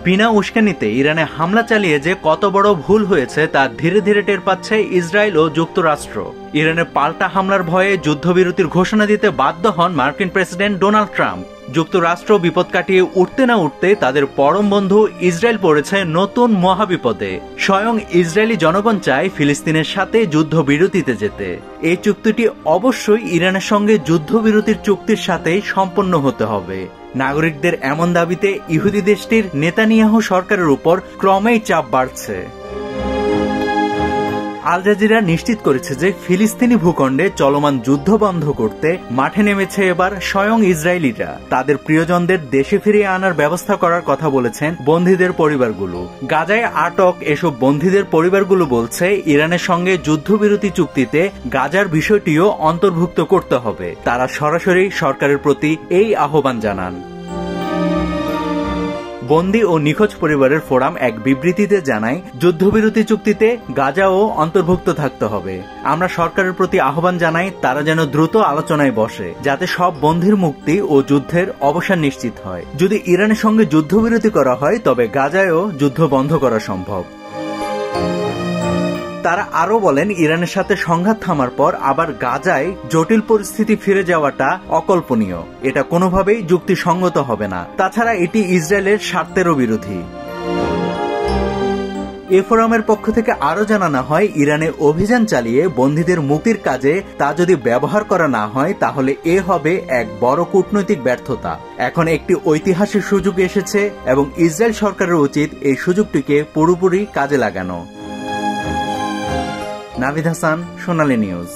বিনা উস্কানিতে ইরানে হামলা চালিয়ে যে কত বড় ভুল হয়েছে তা ধীরে ধীরে টের পাচ্ছে ইসরায়েল ও যুক্তরাষ্ট্র। ইরানের পাল্টা হামলার ভয়ে যুদ্ধবিরতির ঘোষণা দিতে বাধ্য হন মার্কিন প্রেসিডেন্ট ডোনাল্ড ট্রাম্প। যুক্তরাষ্ট্র বিপদ কাটিয়ে উঠতে না উঠতে তাদের পরম বন্ধু ইসরায়েল পড়েছে নতুন মহাবিপদে। স্বয়ং ইসরায়েলি জনগণ চায় ফিলিস্তিনের সাথে যুদ্ধবিরতিতে যেতে। এই চুক্তিটি অবশ্যই ইরানের সঙ্গে যুদ্ধবিরতির চুক্তির সাথে সম্পন্ন হতে হবে। নাগরিকদের এমন দাবিতে ইহুদি দেশটির নেতানিয়াহু সরকারের উপর ক্রমেই চাপ বাড়ছে। আল জাজিরা নিশ্চিত করেছে যে ফিলিস্তিনি ভূখণ্ডে চলমান যুদ্ধ বন্ধ করতে মাঠে নেমেছে এবার স্বয়ং ইসরায়েলিরা। তাদের প্রিয়জনদের দেশে ফিরিয়ে আনার ব্যবস্থা করার কথা বলেছেন বন্দীদের পরিবারগুলো। গাজায় আটক এসব বন্দীদের পরিবারগুলো বলছে ইরানের সঙ্গে যুদ্ধবিরতি চুক্তিতে গাজার বিষয়টিও অন্তর্ভুক্ত করতে হবে। তারা সরাসরি সরকারের প্রতি এই আহ্বান জানান। বন্দী ও নিখোঁজ পরিবারের ফোরাম এক বিবৃতিতে জানায়, যুদ্ধবিরতি চুক্তিতে গাজাও অন্তর্ভুক্ত থাকতে হবে। আমরা সরকারের প্রতি আহ্বান জানাই তারা যেন দ্রুত আলোচনায় বসে, যাতে সব বন্দীর মুক্তি ও যুদ্ধের অবসান নিশ্চিত হয়। যদি ইরানের সঙ্গে যুদ্ধবিরতি করা হয় তবে গাজায়ও যুদ্ধ বন্ধ করা সম্ভব। তারা আরো বলেন, ইরানের সাথে সংঘাত থামার পর আবার গাজায় জটিল পরিস্থিতি ফিরে যাওয়াটা অকল্পনীয়। এটা কোনোভাবেই যুক্তিসঙ্গত হবে না। তাছাড়া এটি ইসরায়েলের স্বার্থেরও বিরোধী। এ ফোরামের পক্ষ থেকে আরো জানানো হয়, ইরানে অভিযান চালিয়ে বন্দীদের মুক্তির কাজে তা যদি ব্যবহার করা না হয় তাহলে এ হবে এক বড় কূটনৈতিক ব্যর্থতা। এখন একটি ঐতিহাসিক সুযোগ এসেছে এবং ইসরায়েল সরকারের উচিত এই সুযোগটিকে পুরোপুরি কাজে লাগানো। নাভিদ হাসান, সোনালী নিউজ।